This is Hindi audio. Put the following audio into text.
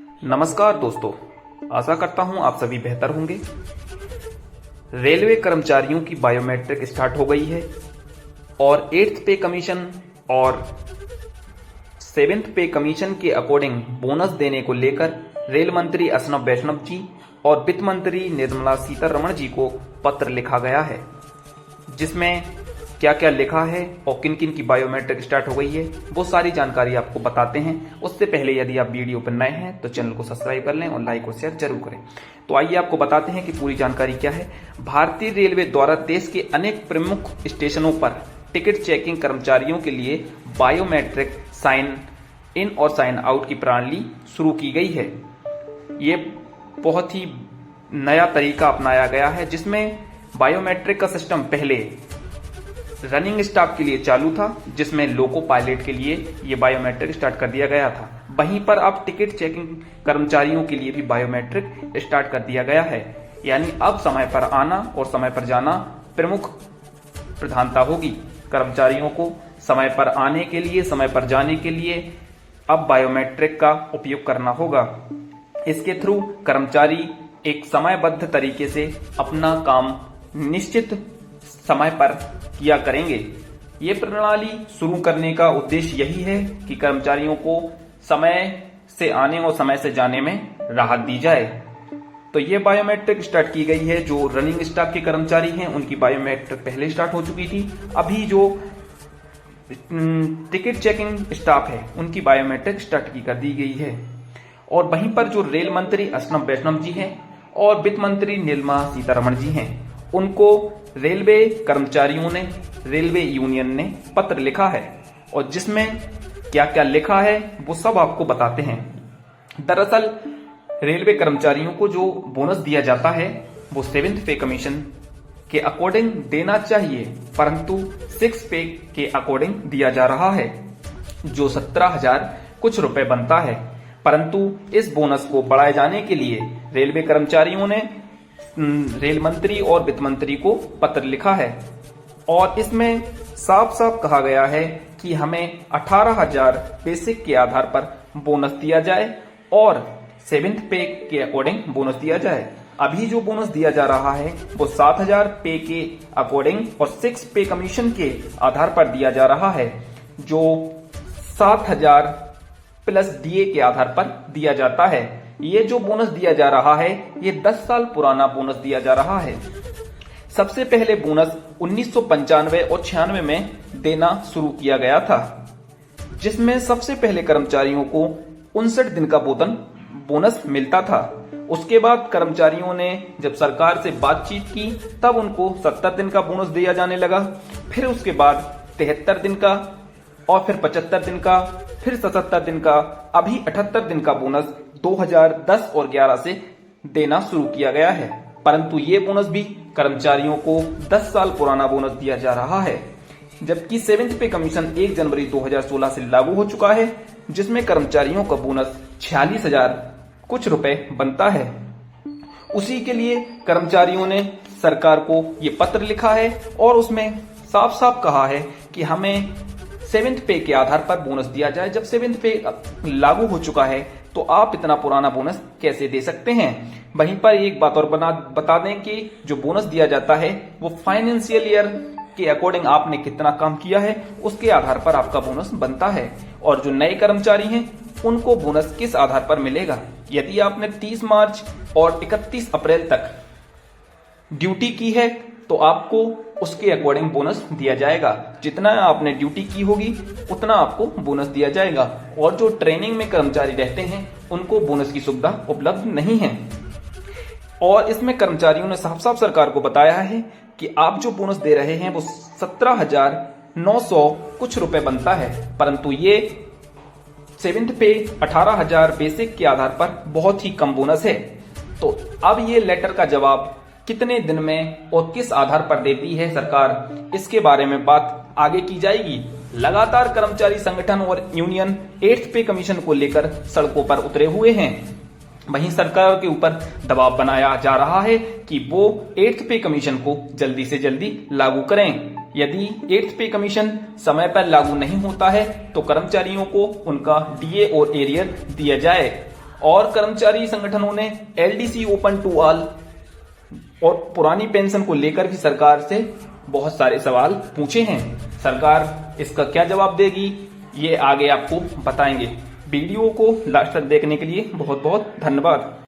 नमस्कार दोस्तों, आशा करता हूं आप सभी बेहतर होंगे। रेलवे कर्मचारियों की बायोमेट्रिक स्टार्ट हो गई है और 8th पे कमीशन और 7th पे कमीशन के अकॉर्डिंग बोनस देने को लेकर रेल मंत्री अश्विनी वैष्णव जी और वित्त मंत्री निर्मला सीतारमण जी को पत्र लिखा गया है, जिसमें क्या क्या लिखा है और किन किन की बायोमेट्रिक स्टार्ट हो गई है वो सारी जानकारी आपको बताते हैं। उससे पहले यदि आप वीडियो पर नए हैं तो चैनल को सब्सक्राइब कर लें और लाइक और शेयर जरूर करें। तो आइए आपको बताते हैं कि पूरी जानकारी क्या है। भारतीय रेलवे द्वारा देश के अनेक प्रमुख स्टेशनों पर टिकट चेकिंग कर्मचारियों के लिए बायोमेट्रिक साइन इन और साइन आउट की प्रणाली शुरू की गई है। ये बहुत ही नया तरीका अपनाया गया है, जिसमें बायोमेट्रिक का सिस्टम पहले रनिंग स्टाफ के लिए चालू था, जिसमें लोको पायलट के लिए ये बायोमेट्रिक स्टार्ट कर दिया गया था। वहीं पर अब टिकट चेकिंग कर्मचारियों के लिए भी बायोमेट्रिक स्टार्ट कर दिया गया है। यानी अब समय पर आना और समय पर जाना प्रमुख प्रधानता होगी। कर्मचारियों को समय पर आने के लिए, समय पर जाने के लिए अब बायोमेट्रिक का उपयोग करना होगा। इसके थ्रू कर्मचारी एक समयबद्ध तरीके से अपना काम निश्चित समय पर किया करेंगे। ये प्रणाली शुरू करने का उद्देश्य यही है कि कर्मचारियों को समय से आने और समय से जाने में राहत दी जाए। तो ये बायोमेट्रिक स्टार्ट की गई है। जो रनिंग स्टाफ के कर्मचारी हैं उनकी बायोमेट्रिक पहले स्टार्ट हो चुकी थी। अभी जो टिकट चेकिंग स्टाफ है उनकी बायोमेट्रिक स्टार्ट की कर दी गई है। और वहीं पर जो रेल मंत्री अश्विनी वैष्णव जी हैं और वित्त मंत्री निर्मला सीतारमण जी हैं, उनको रेलवे कर्मचारियों ने, रेलवे यूनियन ने पत्र लिखा है और जिसमें क्या क्या लिखा है वो सब आपको बताते हैं। दरअसल रेलवे कर्मचारियों को जो बोनस दिया जाता है वो 7th पे कमीशन के अकॉर्डिंग देना चाहिए, परंतु 6 पे के अकॉर्डिंग दिया जा रहा है, जो 17,000 कुछ रुपए बनता है। परंतु इस बोनस को बढ़ाए जाने के लिए रेलवे कर्मचारियों ने रेल मंत्री और वित्त मंत्री को पत्र लिखा है और इसमें साफ साफ कहा गया है कि हमें 18,000 बेसिक के आधार पर बोनस दिया जाए और 7th पे के अकॉर्डिंग बोनस दिया जाए। अभी जो बोनस दिया जा रहा है वो 7,000 पे के अकॉर्डिंग और 6 पे कमीशन के आधार पर दिया जा रहा है, जो 7,000 प्लस डीए के आधार पर दिया जाता है। ये जो बोनस दिया जा रहा है ये 10 साल पुराना बोनस दिया जा रहा है। सबसे पहले बोनस 1995 और 96 में देना शुरू किया गया था, जिसमें सबसे पहले कर्मचारियों को 59 दिन का वेतन बोनस मिलता था। उसके बाद कर्मचारियों ने जब सरकार से बातचीत की तब उनको 70 दिन का बोनस दिया जाने लगा। फिर उसके बाद 73 दिन का और फिर 75 दिन का, फिर 77 दिन का, अभी 78 दिन का बोनस 2010 और 11 से देना शुरू किया गया है। परंतु ये बोनस भी कर्मचारियों को 10 साल पुराना बोनस दिया जा रहा है, जबकि 7th पे कमीशन 1 जनवरी 2016 से लागू हो चुका है, जिसमें कर्मचारियों का बोनस 46,000 कुछ रुपए बनता है। उसी के लिए कर्मचारियों ने सरकार को ये पत्र लिखा है और उसमें साफ साफ कहा है कि हमें 7th पे के आधार पर बोनस दिया जाए। जब 7th पे लागू हो चुका है तो आप इतना पुराना बोनस कैसे दे सकते हैं। वहीं पर एक बात और बता दें कि जो बोनस दिया जाता है वो फाइनेंशियल ईयर के अकॉर्डिंग आपने कितना काम किया है उसके आधार पर आपका बोनस बनता है। और जो नए कर्मचारी हैं उनको बोनस किस आधार पर मिलेगा। यदि आपने 30 मार्च और 31 अप्रैल तक ड्यूटी की है तो आपको उसके अकॉर्डिंग बोनस दिया जाएगा। जितना आपने ड्यूटी की होगी उतना आपको बोनस दिया जाएगा। और जो ट्रेनिंग में कर्मचारी रहते हैं उनको बोनस की सुविधा उपलब्ध नहीं है। और इसमें कर्मचारियों ने साफ साफ सरकार को बताया है कि आप जो बोनस दे रहे हैं वो 17,900 कुछ रुपए बनता है, परंतु ये 7th पे 18,000 बेसिक के आधार पर बहुत ही कम बोनस है। तो अब ये लेटर का जवाब कितने दिन में और किस आधार पर देती है सरकार, इसके बारे में बात आगे की जाएगी। लगातार कर्मचारी संगठन और यूनियन 8th पे कमीशन को लेकर सड़कों पर उतरे हुए हैं। वहीं सरकार के ऊपर दबाव बनाया जा रहा है कि वो 8th पे कमीशन को जल्दी से जल्दी लागू करें। यदि 8th पे कमीशन समय पर लागू नहीं होता है तो कर्मचारियों को उनका डीए और एरियर दिया जाए। और कर्मचारी संगठनों ने एलडीसी ओपन टू ऑल और पुरानी पेंशन को लेकर भी सरकार से बहुत सारे सवाल पूछे हैं। सरकार इसका क्या जवाब देगी ये आगे आपको बताएंगे। वीडियो को लास्ट तक देखने के लिए बहुत बहुत धन्यवाद।